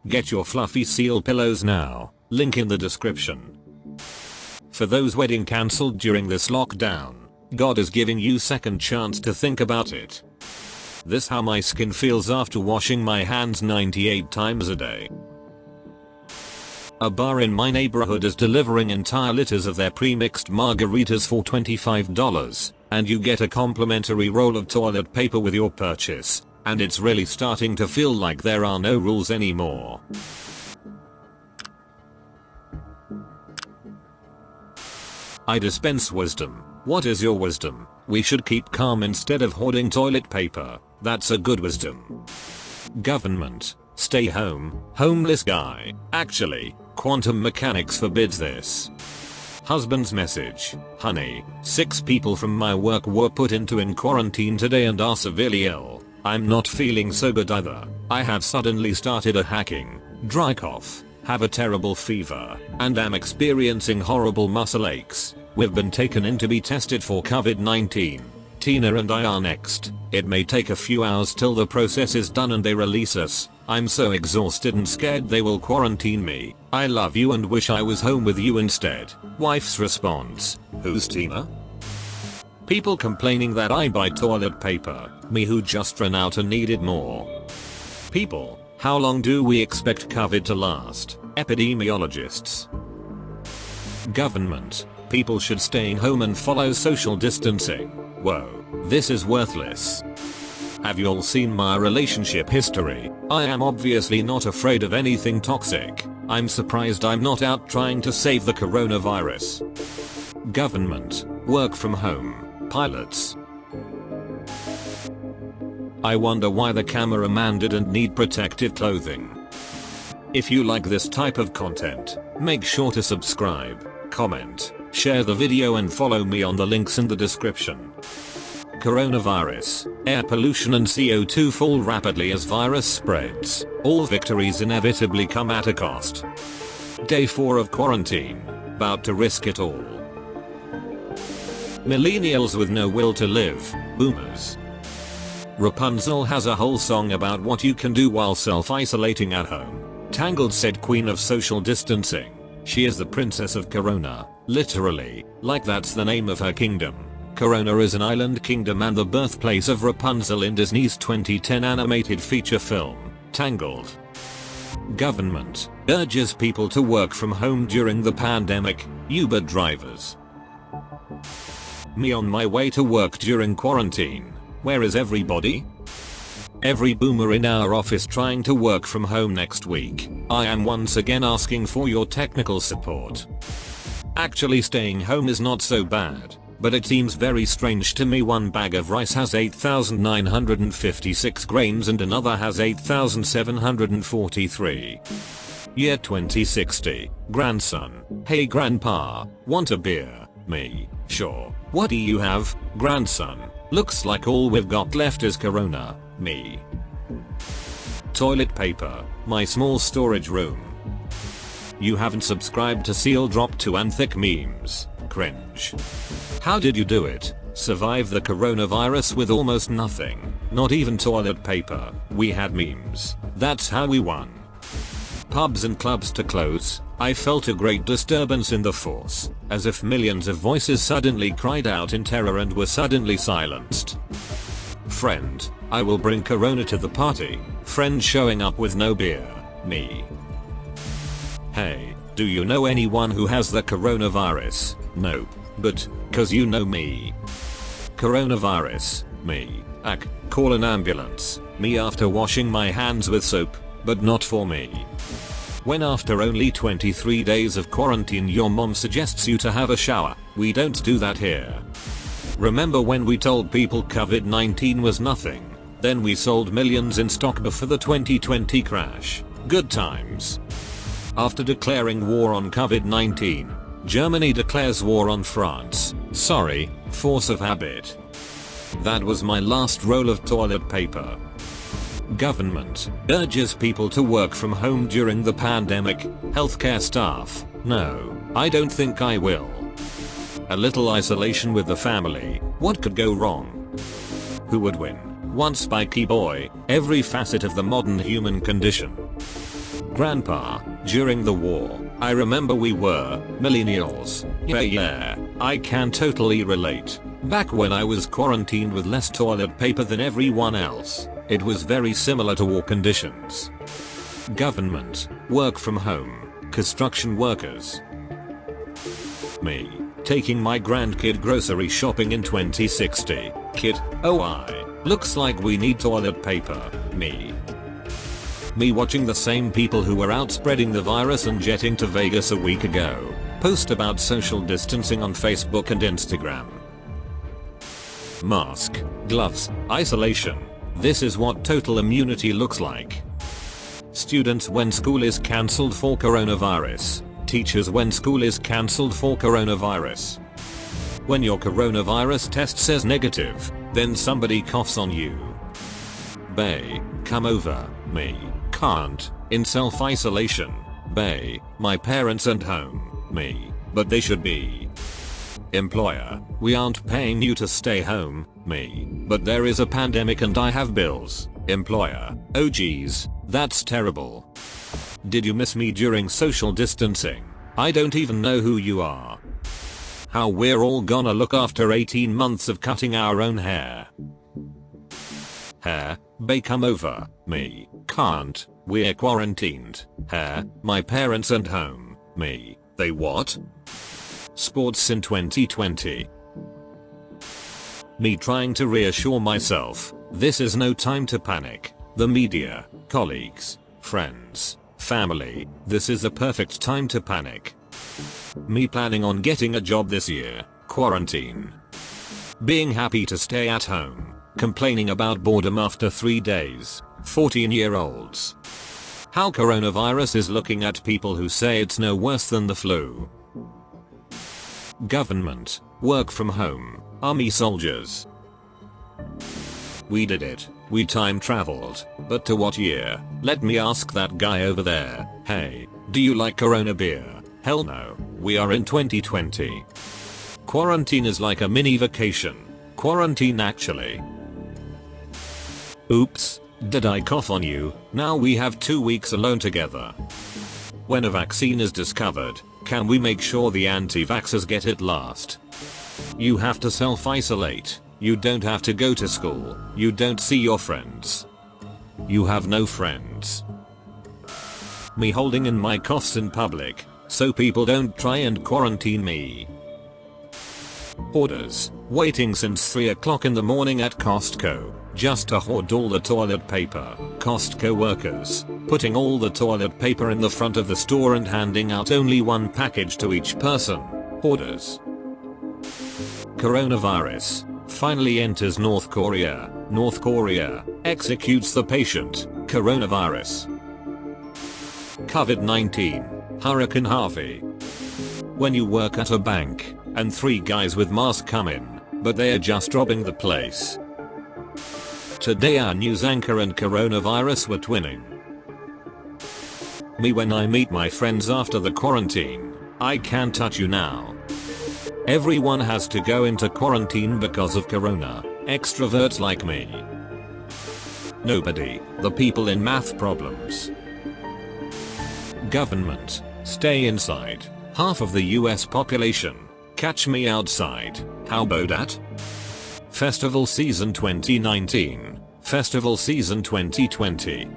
Get your fluffy seal pillows now, link in the description. For those wedding cancelled during this lockdown, God is giving you second chance to think about it. This how my skin feels after washing my hands 98 times a day. A bar in my neighborhood is delivering entire liters of their pre-mixed margaritas for $25, and you get a complimentary roll of toilet paper with your purchase, and it's really starting to feel like there are no rules anymore. I dispense wisdom. What is your wisdom? We should keep calm instead of hoarding toilet paper. That's a good wisdom. Government. Stay home. Homeless guy. Actually, quantum mechanics forbids this. Husband's message. Honey, 6 people from my work were put in quarantine today and are severely ill. I'm not feeling so good either. I have suddenly started a hacking, dry cough, have a terrible fever, and am experiencing horrible muscle aches. We've been taken in to be tested for COVID-19. Tina and I are next. It may take a few hours till the process is done and they release us. I'm so exhausted and scared they will quarantine me. I love you and wish I was home with you instead. Wife's response. Who's Tina? People complaining that I buy toilet paper. Me who just ran out and needed more. People. How long do we expect COVID to last? Epidemiologists. Government. People should stay home and follow social distancing. Whoa, this is worthless. Have y'all seen my relationship history? I am obviously not afraid of anything toxic. I'm surprised I'm not out trying to save the coronavirus. Government. Work from home. Pilots. I wonder why the cameraman didn't need protective clothing. If you like this type of content, make sure to subscribe, comment, share the video and follow me on the links in the description. Coronavirus, air pollution and CO2 fall rapidly as virus spreads. All victories inevitably come at a cost. Day 4 of quarantine, about to risk it all. Millennials with no will to live, boomers. Rapunzel has a whole song about what you can do while self-isolating at home. Tangled said queen of social distancing. She is the princess of Corona, literally, like that's the name of her kingdom. Corona is an island kingdom and the birthplace of Rapunzel in Disney's 2010 animated feature film, Tangled. Government urges people to work from home during the pandemic. Uber drivers. Me on my way to work during quarantine. Where is everybody? Every boomer in our office trying to work from home next week. I am once again asking for your technical support. Actually staying home is not so bad, but it seems very strange to me one bag of rice has 8,956 grains and another has 8,743. Year 2060. Grandson. Hey grandpa, want a beer? Me. Sure. What do you have, grandson? Looks like all we've got left is Corona. Me. Toilet paper. My small storage room. You haven't subscribed to Seal Drop 2 and Thick Memes. Cringe. How did you do it? Survive the coronavirus with almost nothing. Not even toilet paper. We had memes. That's how we won. Pubs and clubs to close. I felt a great disturbance in the force, as if millions of voices suddenly cried out in terror and were suddenly silenced. Friend, I will bring Corona to the party. Friend showing up with no beer. Me. Hey, do you know anyone who has the coronavirus? Nope, but, cause you know me. Coronavirus. Me. Call an ambulance. Me after washing my hands with soap, but not for me. When after only 23 days of quarantine your mom suggests you to have a shower, we don't do that here. Remember when we told people COVID-19 was nothing? Then we sold millions in stock before the 2020 crash. Good times. After declaring war on COVID-19, Germany declares war on France. Sorry, force of habit. That was my last roll of toilet paper. Government urges people to work from home during the pandemic. Healthcare staff. No, I don't think I will. A little isolation with the family. What could go wrong? Who would win? One spiky boy. Every facet of the modern human condition. Grandpa, during the war, I remember we were millennials. Yeah, I can totally relate. Back when I was quarantined with less toilet paper than everyone else, it was very similar to war conditions. Government, work from home, construction workers. Me, taking my grandkid grocery shopping in 2060. Kid, looks like we need toilet paper. Me watching the same people who were out spreading the virus and jetting to Vegas a week ago post about social distancing on Facebook and Instagram. Mask, gloves, isolation. This is what total immunity looks like. Students when school is cancelled for coronavirus. Teachers when school is cancelled for coronavirus. When your coronavirus test says negative, then somebody coughs on you. Bae, come over. Me, can't, in self-isolation. Bae, my parents aren't home. Me, but they should be. Employer, we aren't paying you to stay home. Me, but there is a pandemic and I have bills. Employer, oh geez, that's terrible. Did you miss me during social distancing? I don't even know who you are. How we're all gonna look after 18 months of cutting our own hair. Hair, bae come over. Me, can't, we're quarantined. Hair, my parents aren't home. Me, they what? Sports in 2020. Me trying to reassure myself, this is no time to panic. The media, colleagues, friends, family, this is a perfect time to panic. Me planning on getting a job this year, quarantine. Being happy to stay at home, complaining about boredom after 3 days, 14-year-olds. How coronavirus is looking at people who say it's no worse than the flu. Government, work from home, army soldiers. We did it, we time traveled, but to what year? Let me ask that guy over there, hey, do you like Corona beer? Hell no, we are in 2020. Quarantine is like a mini vacation. Quarantine actually. Oops, did I cough on you? Now we have 2 weeks alone together. When a vaccine is discovered, can we make sure the anti-vaxxers get it last? You have to self-isolate. You don't have to go to school. You don't see your friends. You have no friends. Me holding in my coughs in public, so people don't try and quarantine me. Orders, waiting since 3 o'clock in the morning at Costco, just to hoard all the toilet paper. Costco workers, putting all the toilet paper in the front of the store and handing out only one package to each person. Orders. Coronavirus finally enters North Korea. North Korea executes the patient. Coronavirus. COVID-19. Hurricane Harvey. When you work at a bank and 3 guys with masks come in, but they are just robbing the place. Today our news anchor and coronavirus were twinning. Me when I meet my friends after the quarantine, I can't touch you now. Everyone has to go into quarantine because of corona, extroverts like me. Nobody, the people in math problems. Government, stay inside. Half of the US population, catch me outside. How about that? Festival season 2019, festival season 2020.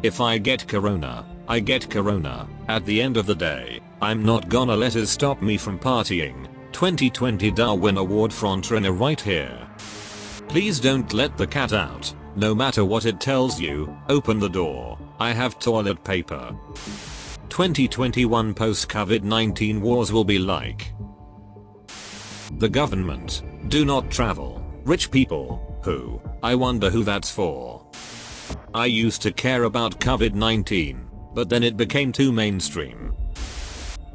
If I get corona, I get corona. At the end of the day, I'm not gonna let it stop me from partying. 2020 Darwin Award frontrunner right here. Please don't let the cat out. No matter what it tells you, open the door. I have toilet paper. 2021 post-COVID-19 wars will be like. The government, do not travel. Rich people, who? I wonder who that's for. I used to care about COVID-19, but then it became too mainstream.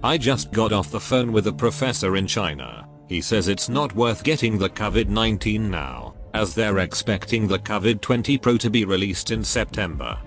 I just got off the phone with a professor in China. He says it's not worth getting the COVID-19 now, as they're expecting the COVID-20 Pro to be released in September.